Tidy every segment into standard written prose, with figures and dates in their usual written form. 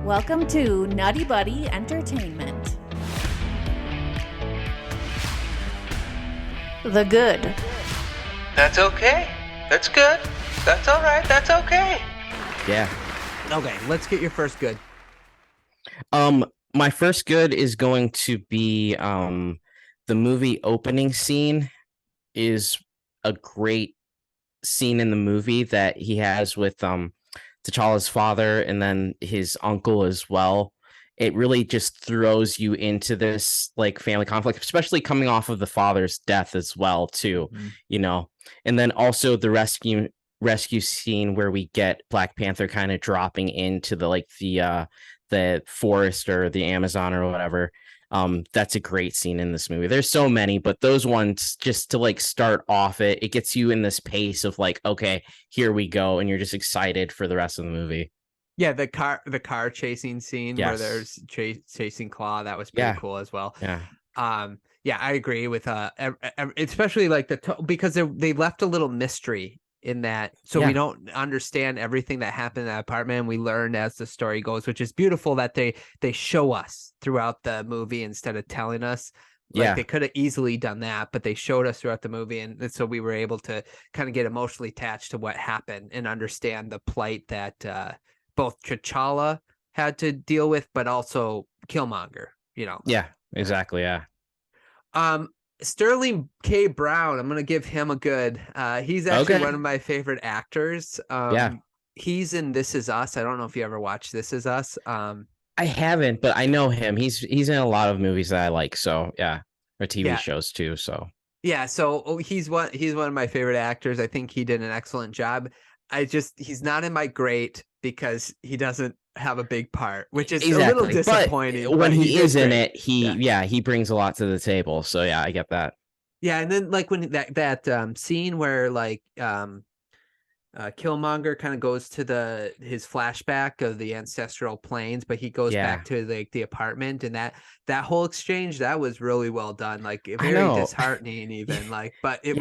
Welcome to NuttieBuddie Entertainment. The good. That's okay. That's good. That's all right. That's okay. Yeah. Okay, let's get your first good. My first good is going to be the movie opening scene is a great scene in the movie that he has with T'Challa's father and then his uncle as well. It really just throws you into this like family conflict, especially coming off of the father's death as well, too, you know. And then also the rescue scene where we get Black Panther kind of dropping into the forest or the Amazon or whatever. That's a great scene in this movie. There's so many, but those ones just to like start off it gets you in this pace of like, okay, here we go, and you're just excited for the rest of the movie. Yeah, the car chasing scene where Yes. there's chasing Claw, that was pretty cool as well. Yeah. Yeah, I agree with especially like because they left a little mystery in that, so we don't understand everything that happened in that apartment. We learn as the story goes, which is beautiful that they show us throughout the movie instead of telling us. Like they could have easily done that, but they showed us throughout the movie, and so we were able to kind of get emotionally attached to what happened and understand the plight that both T'Challa had to deal with, but also Killmonger, you know. Yeah, exactly. Yeah. Sterling K. Brown, I'm gonna give him a good. He's actually one of my favorite actors. He's in This Is Us. I don't know if you ever watched This Is Us. I haven't, but I know him. He's in a lot of movies that I like. So yeah, or TV shows too. So yeah, so he's one of my favorite actors. I think he did an excellent job. He's not in my great because he doesn't have a big part, which is a little disappointing. But when he is in it, he brings a lot to the table. So yeah, I get that. Yeah, and then like when that scene where like Killmonger kind of goes to his flashback of the ancestral planes, but he goes back to like the apartment, and that whole exchange, that was really well done. Like very disheartening even, like, but it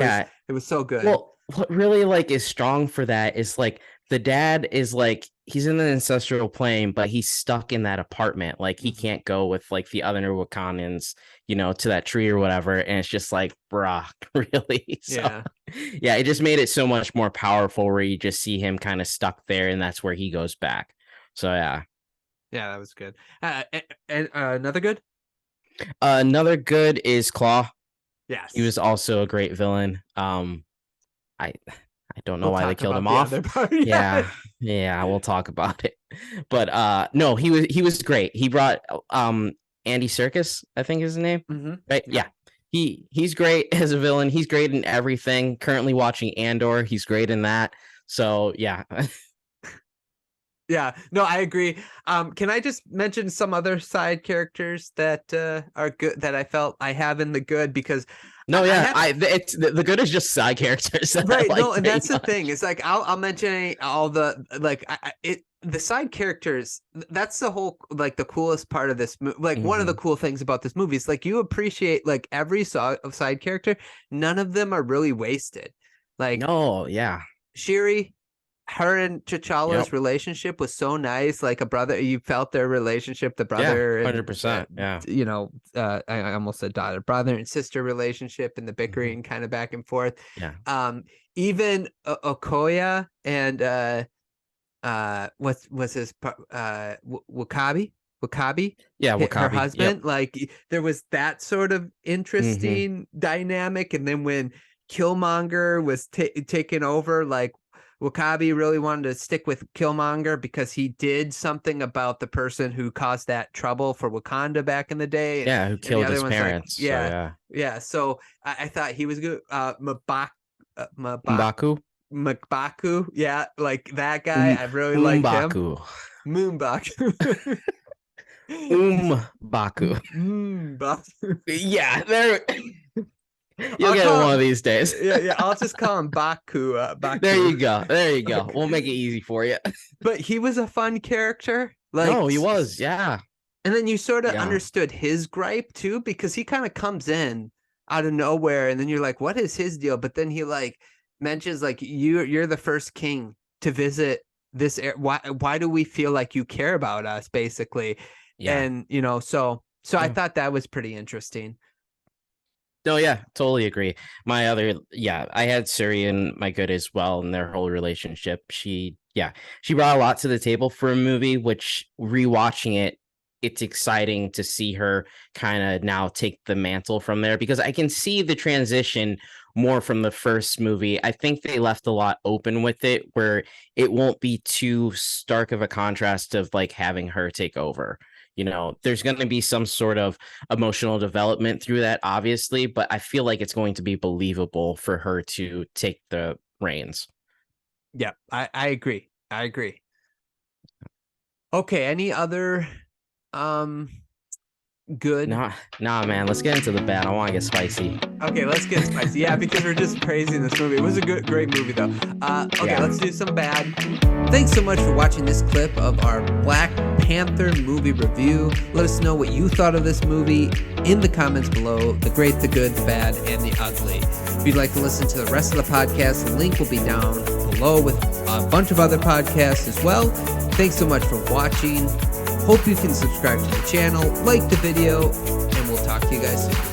was so good. Well, what really like is strong for that is like the dad is like he's in the ancestral plane, but he's stuck in that apartment. Like he can't go with like the other Wakandans, you know, to that tree or whatever. And it's just like, bruh, really? So, yeah, it just made it so much more powerful where you just see him kind of stuck there, and that's where he goes back. So yeah, that was good. And another good. Another good is Claw. Yes, he was also a great villain. I don't know why they killed him off. Yeah, we'll talk about it. But no, he was great. He brought Andy Serkis, I think is his name. Right? Yeah. He's great as a villain. He's great in everything. Currently watching Andor. He's great in that. So yeah. Yeah, no, I agree. Can I just mention some other side characters that are good that I felt I have in the good? Because it's the good is just side characters, right? No, and that's the thing. It's like I'll mention all the like the side characters. That's the whole like the coolest part of this movie. Like one of the cool things about this movie is like you appreciate like every side character. None of them are really wasted. Like Shuri. Her and T'Challa's relationship was so nice, like a brother. You felt their relationship, the brother, 100%. Yeah, you know, I almost said daughter, brother and sister relationship, and the bickering kind of back and forth. Yeah. Even Okoye and what's his Wakabi? Yeah, Wakabi, her husband. Like there was that sort of interesting dynamic, and then when Killmonger was taken over, like. Wakabi really wanted to stick with Killmonger because he did something about the person who caused that trouble for Wakanda back in the day. Who killed his parents. Like, So I thought he was good. M'Baku. Yeah, like that guy. I really liked him. Moonbaku. M'Baku. Yeah, there. You'll get it one of these days. yeah, I'll just call him Baku. There you go. We'll make it easy for you. But he was a fun character. Like, no, he was, yeah. And then you sort of understood his gripe too, because he kind of comes in out of nowhere, and then you're like, "What is his deal?" But then he like mentions like you're the first king to visit why do we feel like you care about us, basically? Yeah. And so I thought that was pretty interesting. No, yeah, totally agree. I had Suri and my good as well in their whole relationship. She brought a lot to the table for a movie, which rewatching it, it's exciting to see her kind of now take the mantle from there, because I can see the transition more from the first movie. I think they left a lot open with it, where it won't be too stark of a contrast of like having her take over. There's going to be some sort of emotional development through that, obviously, but I feel like it's going to be believable for her to take the reins. Yeah, I agree. Okay, any other good? Nah, man. Let's get into the bad. I want to get spicy. Okay, let's get spicy. Yeah, because we're just praising this movie. It was a great movie, though. Okay, let's do some bad. Thanks so much for watching this clip of our Black Panther movie review. Let us know what you thought of this movie in the comments below. The great, the good, the bad, and the ugly. If you'd like to listen to the rest of the podcast, the link will be down below with a bunch of other podcasts as well. Thanks so much for watching. Hope you can subscribe to the channel, like the video, and we'll talk to you guys soon.